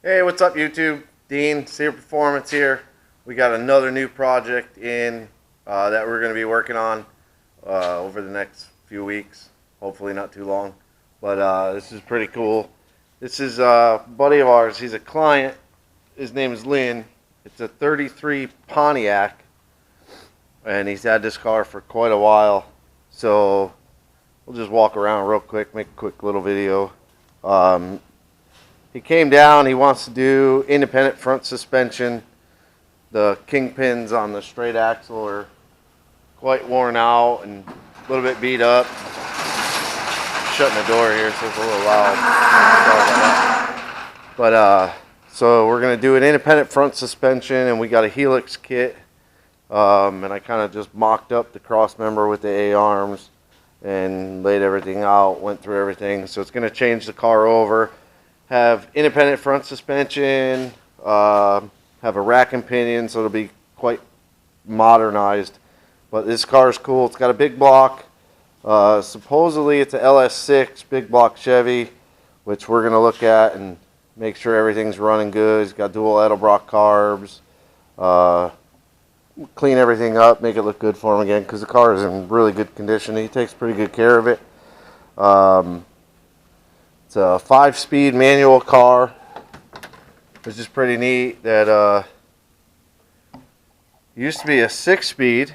Hey, what's up YouTube? Dean, Sear Performance here. We got another new project in that we're going to be working on over the next few weeks. Hopefully not too long. But this is pretty cool. This is a buddy of ours. He's a client. His name is Lynn. It's a 33 Pontiac. And he's had this car for quite a while. So we'll just walk around real quick, make a quick little video. He came down, he wants to do independent front suspension. The kingpins on the straight axle are quite worn out and a little bit beat up. Shutting the door here so it's a little loud. Sorry about that. But so we're going to do an independent front suspension, and we got a Helix kit. And I kind of just mocked up the cross member with the A-arms and laid everything out, went through everything. So it's going to change the car over. Have independent front suspension, have a rack and pinion, so it'll be quite modernized. But this car is cool. It's got a big block. Supposedly it's a LS6 big block Chevy, which we're going to look at and make sure everything's running good. It's got dual Edelbrock carbs. Clean everything up, make it look good for him again, because the car is in really good condition. He takes pretty good care of it. It's a 5-speed manual car, which is pretty neat. That used to be a 6-speed,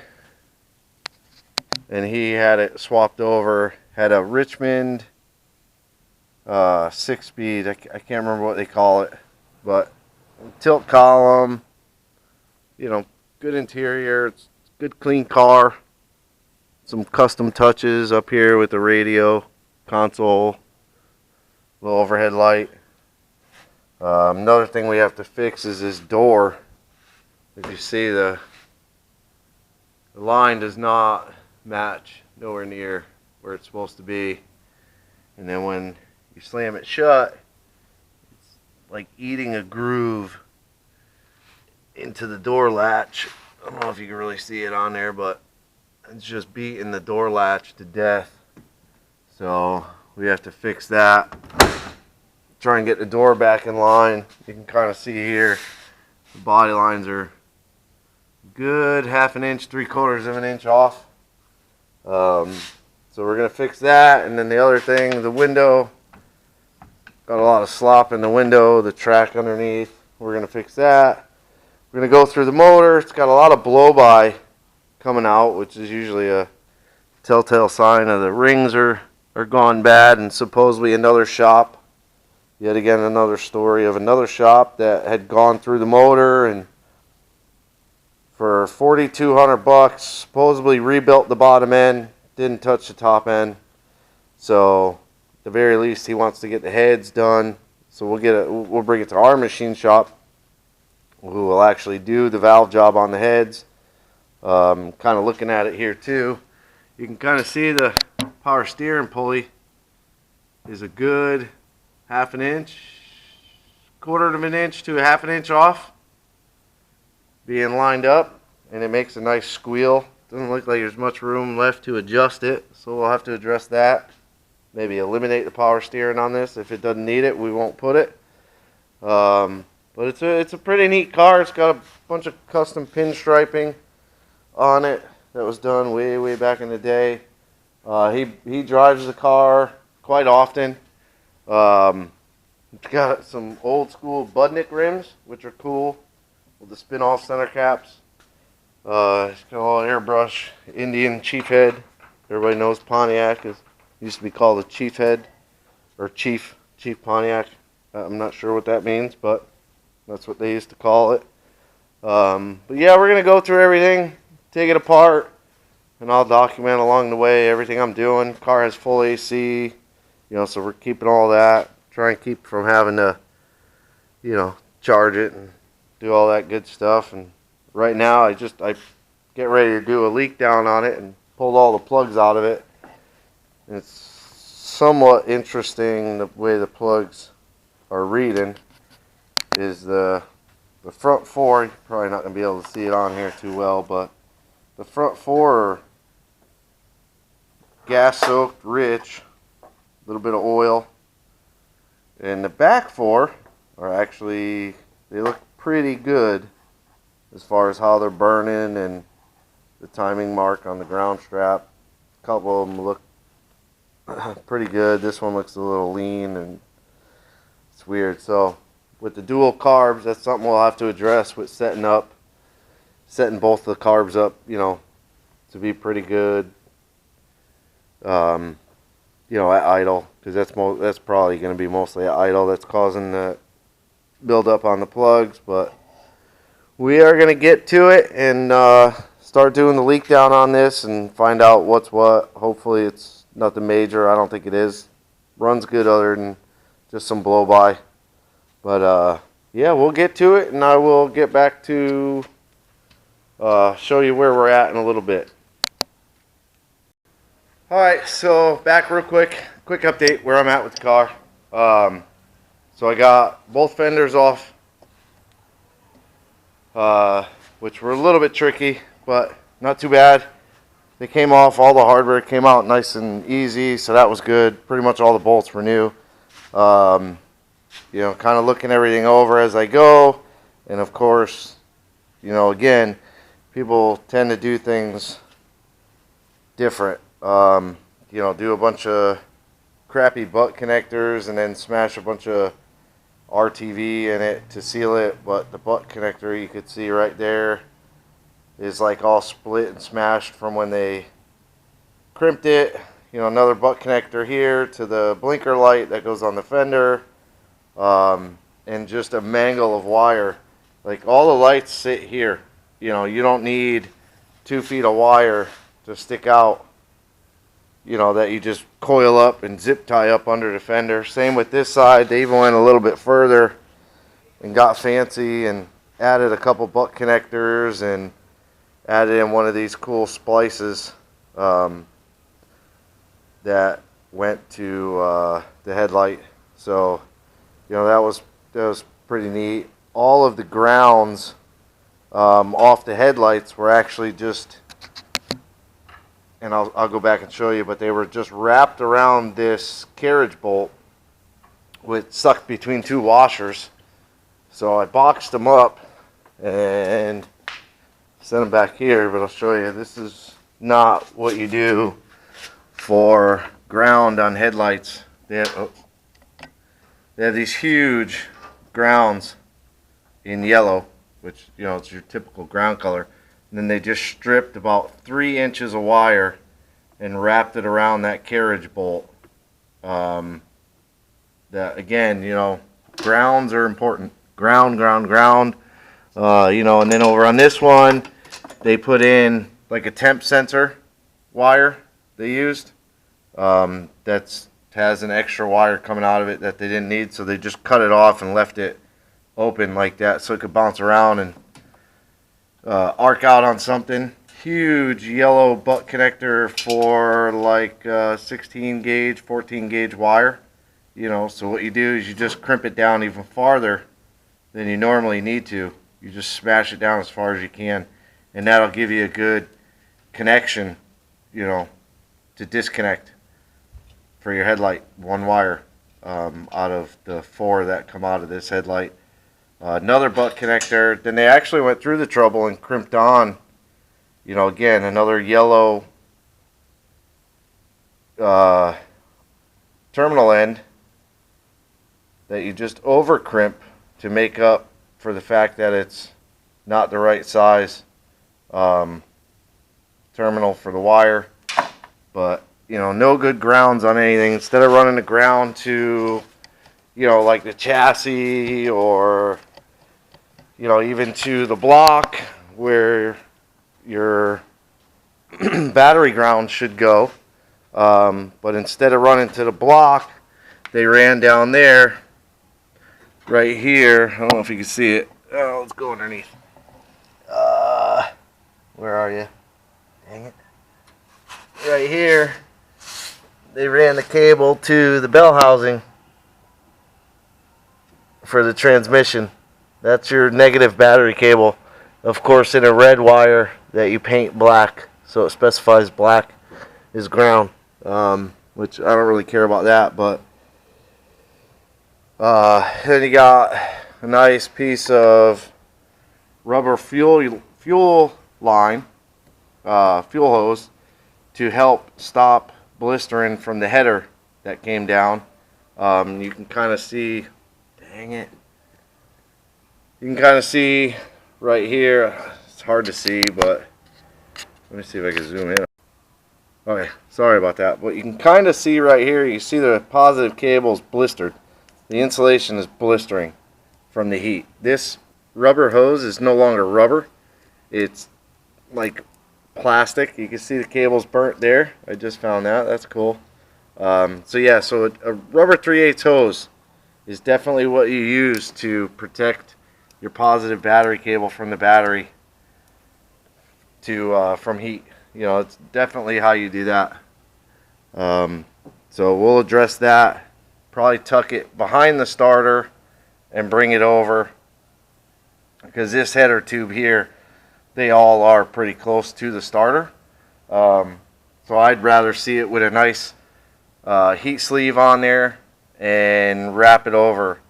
and he had it swapped over. Had a Richmond 6-speed. I can't remember what they call it, but tilt column. You know, good interior. It's a good, clean car. Some custom touches up here with the radio console. Little overhead light. Another thing we have to fix is this door. If you see, the line does not match, nowhere near where it's supposed to be. And then when you slam it shut, it's like eating a groove into the door latch. I don't know if you can really see it on there, but it's just beating the door latch to death. So we have to fix that. Try and get the door back in line. You can kind of see here the body lines are good 1/2 inch, 3/4 of an inch off. So we're gonna fix that. And then the other thing, the window, got a lot of slop in the window, the track underneath. We're gonna fix that. We're gonna go through the motor. It's got a lot of blow-by coming out, which is usually a telltale sign of the rings are gone bad. And supposedly another shop, yet again another story of another shop that had gone through the motor and for $4,200 supposedly rebuilt the bottom end, didn't touch the top end. So at the very least he wants to get the heads done. So we'll bring it to our machine shop, who will actually do the valve job on the heads. Kind of looking at it here too. You can kind of see the power steering pulley is a good 1/2 inch, 1/4 of an inch to 1/2 inch off being lined up, and it makes a nice squeal. Doesn't look like there's much room left to adjust it, so we'll have to address that. Maybe eliminate the power steering on this. If it doesn't need it, we won't put it. But it's a pretty neat car. It's got a bunch of custom pinstriping on it that was done way back in the day. He drives the car quite often. It's got some old school Budnick rims, which are cool, with the spin-off center caps. It's got a little airbrush Indian Chief head. Everybody knows Pontiac used to be called a Chief head, or Chief Pontiac. I'm not sure what that means, but that's what they used to call it. But yeah, we're gonna go through everything, take it apart, and I'll document along the way everything I'm doing. Car has full AC, so we're keeping all that. Try and keep from having to, charge it and do all that good stuff. And right now, I get ready to do a leak down on it and pulled all the plugs out of it. And it's somewhat interesting the way the plugs are reading. Is the front four, you're probably not going to be able to see it on here too well, but the front four are gas soaked rich, a little bit of oil. And the back four are actually, they look pretty good as far as how they're burning and the timing mark on the ground strap. A couple of them look pretty good. This one looks a little lean and it's weird. So with the dual carbs, that's something we'll have to address with setting both the carbs up, you know, to be pretty good. You know, at idle, because that's probably going to be mostly at idle that's causing the build up on the plugs. But we are going to get to it and start doing the leak down on this and find out what's what. Hopefully it's nothing major. I don't think it is. Runs good other than just some blow by. But yeah, we'll get to it, and I will get back to show you where we're at in a little bit. Alright, so back real quick update where I'm at with the car. So I got both fenders off, which were a little bit tricky, but not too bad. They came off, all the hardware came out nice and easy, so that was good. Pretty much all the bolts were new. You know, kind of looking everything over as I go, and of course, you know, again, people tend to do things different. You know, do a bunch of crappy butt connectors and then smash a bunch of RTV in it to seal it, but the butt connector you could see right there is like all split and smashed from when they crimped it. You know, another butt connector here to the blinker light that goes on the fender, and just a mangle of wire. Like all the lights sit here. You know, you don't need 2 feet of wire to stick out, you know, that you just coil up and zip tie up under the fender. Same with this side. They even went a little bit further and got fancy and added a couple butt connectors and added in one of these cool splices that went to the headlight. So, you know, that was pretty neat. All of the grounds off the headlights were actually just, and I'll go back and show you, but they were just wrapped around this carriage bolt, which sucked between 2 washers. So I boxed them up and sent them back here, but I'll show you. This is not what you do for ground on headlights. They have these huge grounds in yellow, which, you know, it's your typical ground color. And then they just stripped about 3 inches of wire and wrapped it around that carriage bolt. That, again, you know, grounds are important. Ground. You know, and then over on this one, they put in like a temp sensor wire they used. That's has an extra wire coming out of it that they didn't need, so they just cut it off and left it open like that so it could bounce around and arc out on something. Huge yellow butt connector for like 16 gauge, 14 gauge wire. You know, so what you do is you just crimp it down even farther than you normally need to. You just smash it down as far as you can, and that'll give you a good connection, you know, to disconnect for your headlight. 1 wire out of the 4 that come out of this headlight. Another butt connector. Then they actually went through the trouble and crimped on, you know, again, another yellow terminal end that you just over crimp to make up for the fact that it's not the right size terminal for the wire. But, you know, no good grounds on anything. Instead of running the ground to, you know, like the chassis or, you know, even to the block where your battery ground should go. But instead of running to the block, they ran down there, right here. I don't know if you can see it. Oh, let's go underneath. Where are you? Dang it. Right here, they ran the cable to the bell housing for the transmission. That's your negative battery cable, of course, in a red wire that you paint black, so it specifies black is ground, which I don't really care about that, but Then you got a nice piece of rubber fuel line, fuel hose, to help stop blistering from the header that came down. You can kind of see, dang it, you can kind of see right here. It's hard to see, but let me see if I can zoom in. Okay, sorry about that, but you can kind of see right here, you see the positive cable is blistered. The insulation is blistering from the heat. This rubber hose is no longer rubber. It's like plastic. You can see the cable's burnt there. I just found that. That's cool. So yeah, so a rubber 3/8 hose is definitely what you use to protect your positive battery cable from the battery to from heat. You know, it's definitely how you do that. So we'll address that. Probably tuck it behind the starter and bring it over, because this header tube here, they all are pretty close to the starter. So I'd rather see it with a nice heat sleeve on there and wrap it over,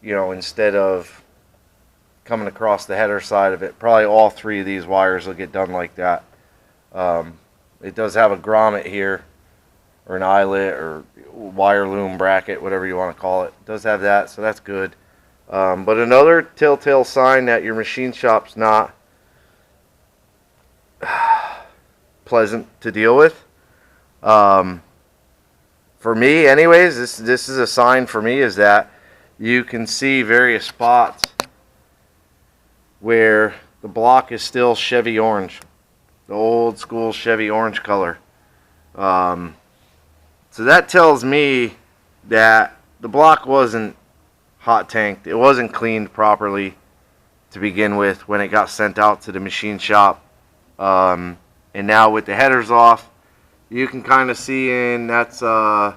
you know, instead of coming across the header side of it. Probably all three of these wires will get done like that. It does have a grommet here, or an eyelet, or wire loom bracket, whatever you want to call it. It does have that, so that's good. But another telltale sign that your machine shop's not pleasant to deal with, for me anyways, this is a sign for me, is that you can see various spots where the block is still Chevy orange, the old school Chevy orange color. So that tells me that the block wasn't hot tanked. It wasn't cleaned properly to begin with when it got sent out to the machine shop. And now with the headers off, you can kind of see in, that's cylinder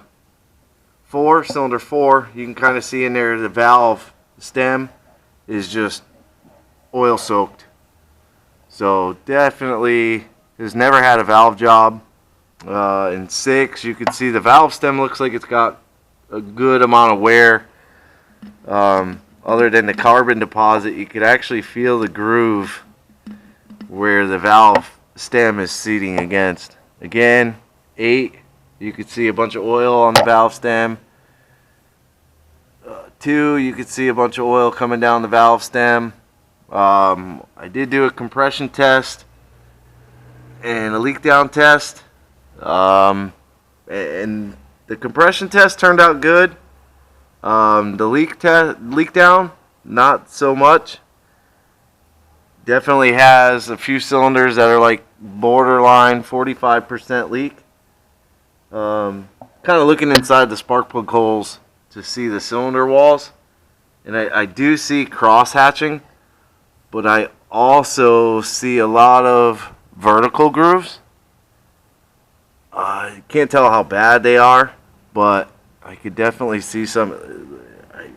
4, you can kind of see in there the valve stem is just oil soaked. So definitely has never had a valve job. In 6, you can see the valve stem looks like it's got a good amount of wear. Other than the carbon deposit, you could actually feel the groove where the valve stem is seating against. Again, 8, you could see a bunch of oil on the valve stem. 2, you could see a bunch of oil coming down the valve stem. I did do a compression test and a leak down test. And the compression test turned out good. The leak down, not so much. Definitely has a few cylinders that are like borderline 45% leak. Kind of looking inside the spark plug holes to see the cylinder walls, and I do see cross hatching, but I also see a lot of vertical grooves. I can't tell how bad they are, but I could definitely see some.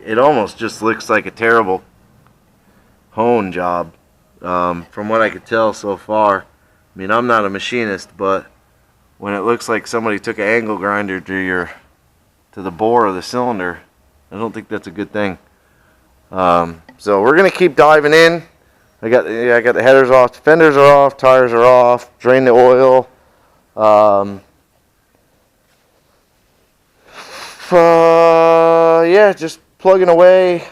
It almost just looks like a terrible hone job, from what I could tell so far. I mean, I'm not a machinist, but when it looks like somebody took an angle grinder to the bore of the cylinder, I don't think that's a good thing. So we're gonna keep diving in. I got the headers off, the fenders are off, tires are off, drain the oil. Yeah, just plugging away.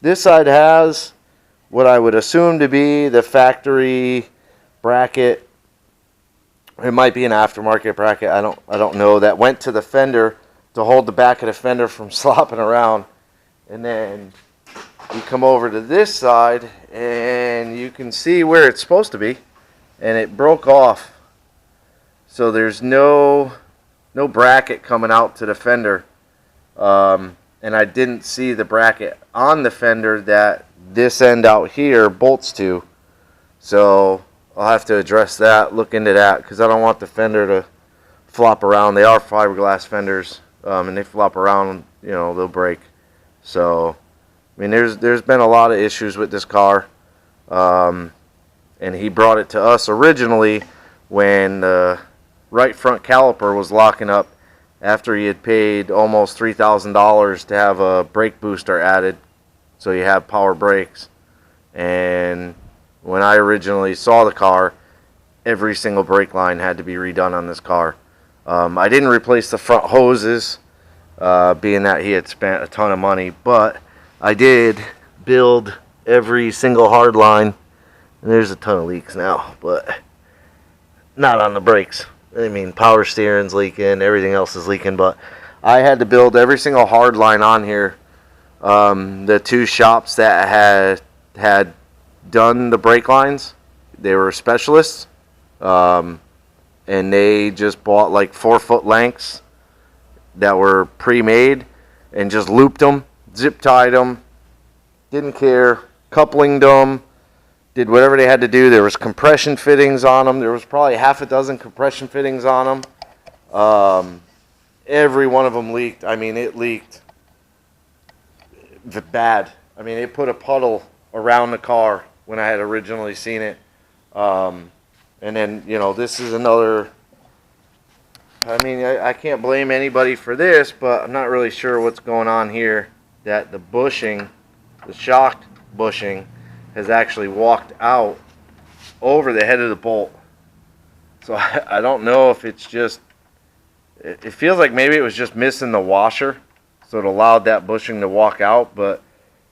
This side has what I would assume to be the factory bracket. It might be an aftermarket bracket. I don't know. That went to the fender to hold the back of the fender from slopping around. And then you come over to this side and you can see where it's supposed to be, and it broke off. So there's no bracket coming out to the fender. And I didn't see the bracket on the fender that this end out here bolts to. So I'll have to address that, look into that, because I don't want the fender to flop around. They are fiberglass fenders, and they flop around, you know, they'll break. So, I mean, there's been a lot of issues with this car, and he brought it to us originally when the right front caliper was locking up, after he had paid almost $3,000 to have a brake booster added, so you have power brakes. And when I originally saw the car, every single brake line had to be redone on this car. I didn't replace the front hoses, being that he had spent a ton of money, but I did build every single hard line. And there's a ton of leaks now, but not on the brakes. I mean, power steering's leaking, everything else is leaking, but I had to build every single hard line on here. The two shops that had done the brake lines, they were specialists, and they just bought like 4-foot lengths that were pre-made and just looped them, zip tied them, didn't care, coupling them, did whatever they had to do. There was compression fittings on them. There was probably half a dozen compression fittings on them. Every one of them leaked. I mean, it leaked bad. I mean, it put a puddle around the car when I had originally seen it. And then, you know, this is another, I mean, I can't blame anybody for this, but I'm not really sure what's going on here. That the bushing, the shock bushing, has actually walked out over the head of the bolt. So I don't know if it's just, it feels like maybe it was just missing the washer, so it allowed that bushing to walk out. But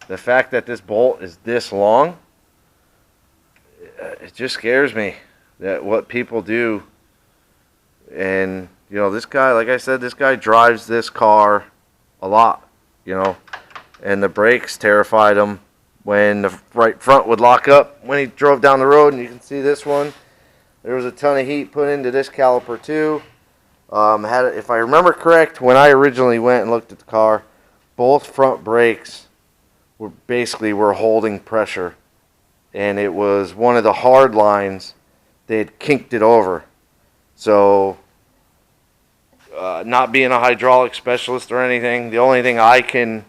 the fact that this bolt is this long, it just scares me that what people do. And you know, this guy, like I said, this guy drives this car a lot, you know, and the brakes terrified him when the right front would lock up when he drove down the road. And you can see this one, there was a ton of heat put into this caliper too. If I remember correct, when I originally went and looked at the car, both front brakes were holding pressure, and it was one of the hard lines. They had kinked it over. So not being a hydraulic specialist or anything, the only thing I can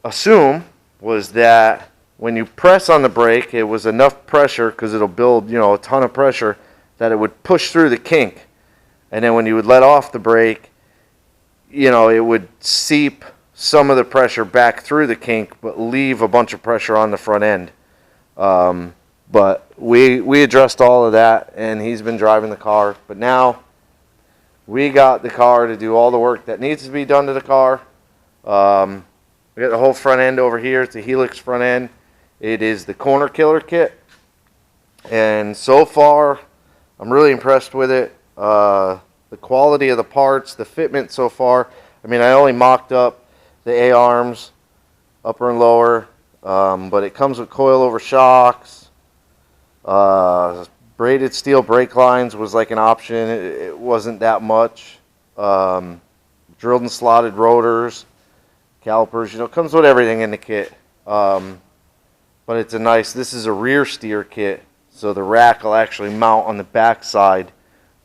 assume was that when you press on the brake, it was enough pressure, because it'll build, you know, a ton of pressure, that it would push through the kink. And then when you would let off the brake, you know, it would seep some of the pressure back through the kink, but leave a bunch of pressure on the front end. But we addressed all of that, and he's been driving the car. But now we got the car to do all the work that needs to be done to the car. We got the whole front end over here. It's a Helix front end. It is the corner killer kit. And so far, I'm really impressed with it. The quality of the parts, the fitment so far. I mean, I only mocked up the A-arms, upper and lower, but it comes with coilover shocks. Braided steel brake lines was like an option. It wasn't that much. Drilled and slotted rotors, calipers, you know, comes with everything in the kit. But it's a nice, this is a rear steer kit, so the rack will actually mount on the back side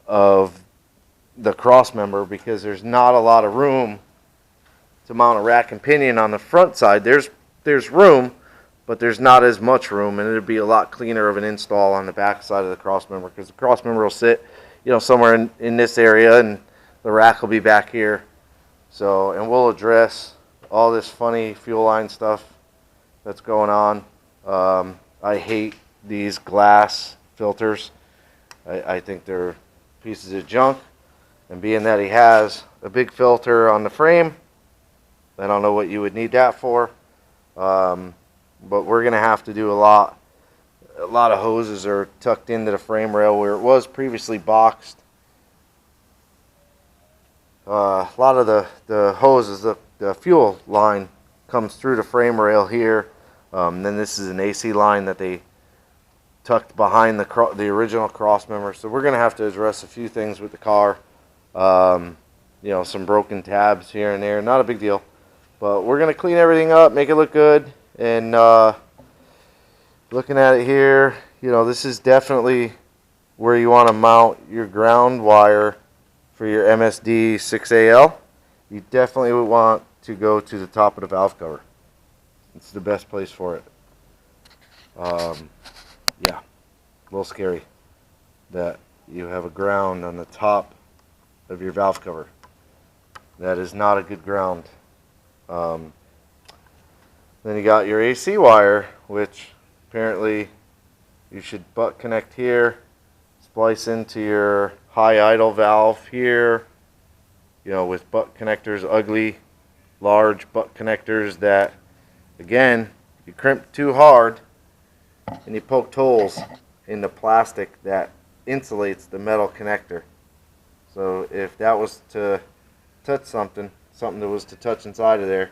of the cross member, because there's not a lot of room to mount a rack and pinion on the front side. There's room, but there's not as much room, and it'll be a lot cleaner of an install on the back side of the cross member, because the cross member will sit, you know, somewhere in this area, and the rack will be back here. So, and we'll address all this funny fuel line stuff that's going on. I hate these glass filters. I think they're pieces of junk. And being that he has a big filter on the frame, I don't know what you would need that for. But we're going to have to do a lot. A lot of hoses are tucked into the frame rail where it was previously boxed. A lot of the hoses, the fuel line comes through the frame rail here. Then this is an AC line that they tucked behind the original cross member. So we're going to have to address a few things with the car. You know, some broken tabs here and there. Not a big deal. But we're going to clean everything up, make it look good. And looking at it here, you know, this is definitely where you want to mount your ground wire for your MSD 6AL. You definitely would want to go to the top of the valve cover. It's the best place for it. Yeah, a little scary that you have a ground on the top of your valve cover. That is not a good ground. Then you got your AC wire, which apparently you should butt connect here, splice into your high idle valve here, you know, with butt connectors, ugly, large butt connectors that, again, you crimp too hard and you poked holes in the plastic that insulates the metal connector. So if that was to touch something that was to touch inside of there,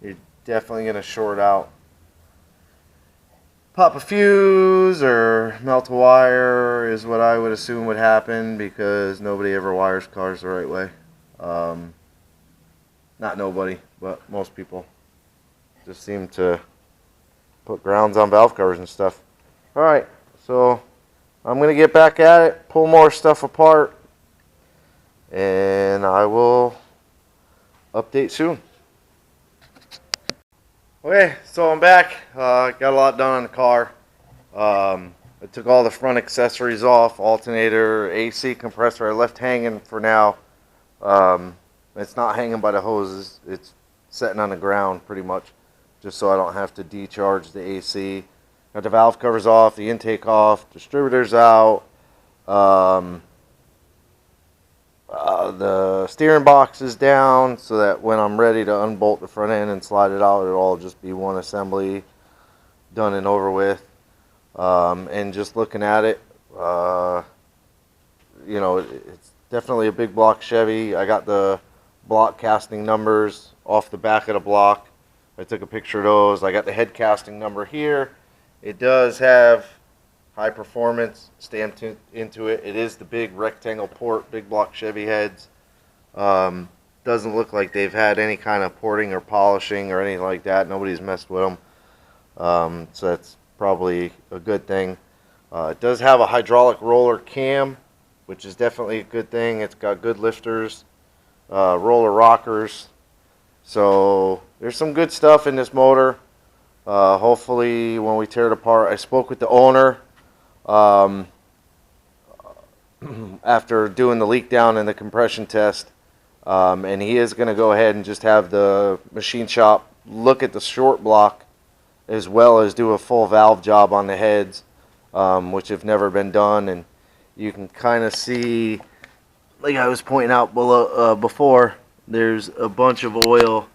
you're definitely going to short out. Pop a fuse or melt a wire is what I would assume would happen, because nobody ever wires cars the right way. Not nobody, but most people just seem to put grounds on valve covers and stuff. Alright, so I'm going to get back at it, pull more stuff apart, and I will update soon. Okay, so I'm back. Got a lot done on the car. I took all the front accessories off, alternator, AC compressor I left hanging for now. It's not hanging by the hoses, it's sitting on the ground pretty much, just so I don't have to decharge the AC. Got the valve covers off, the intake off, distributors out, the steering box is down, so that when I'm ready to unbolt the front end and slide it out, it'll all just be one assembly, done and over with. And just looking at it, you know, it's definitely a big block Chevy. I got the block casting numbers off the back of the block. I took a picture of those. I got the head casting number here. It does have high performance stamped into it. It is the big rectangle port, big block Chevy heads. Doesn't look like they've had any kind of porting or polishing or anything like that. Nobody's messed with them. So that's probably a good thing. It does have a hydraulic roller cam, which is definitely a good thing. It's got good lifters, roller rockers. So there's some good stuff in this motor. Hopefully when we tear it apart, I spoke with the owner after doing the leak down and the compression test, and he is going to go ahead and just have the machine shop look at the short block as well as do a full valve job on the heads, which have never been done. And you can kind of see, like I was pointing out below, before, there's a bunch of oil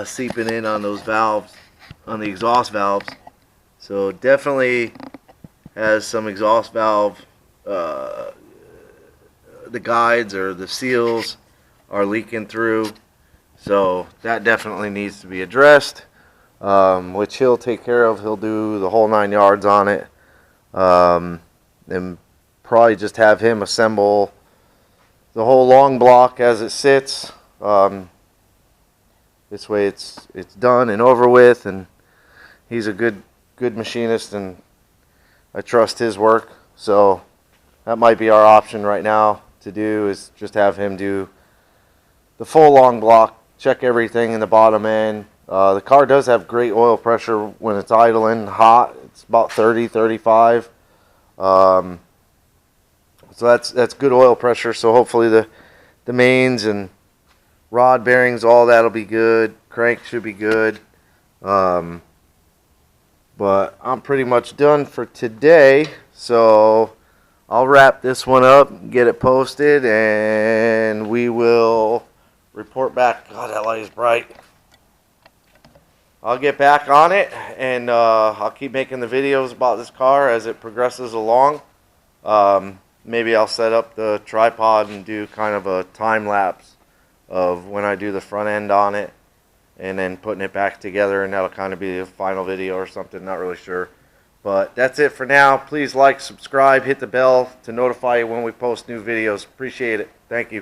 seeping in on those valves, on the exhaust valves. So definitely has some exhaust valve, the guides or the seals are leaking through. So that definitely needs to be addressed, which he'll take care of. He'll do the whole 9 yards on it, and probably just have him assemble the whole long block as it sits. This way it's done and over with, and he's a good machinist, and I trust his work. So that might be our option right now to do, is just have him do the full long block, check everything in the bottom end. The car does have great oil pressure when it's idling hot. It's about 30, 35. So that's good oil pressure. So hopefully the mains and rod bearings, all that'll be good. Crank should be good. But I'm pretty much done for today. So I'll wrap this one up, get it posted, and we will report back. God, that light is bright. I'll get back on it, and I'll keep making the videos about this car as it progresses along. Maybe I'll set up the tripod and do kind of a time lapse of when I do the front end on it, and then putting it back together, and that'll kind of be the final video or something, not really sure. But that's it for now. Please like, subscribe, hit the bell to notify you when we post new videos. Appreciate it. Thank you.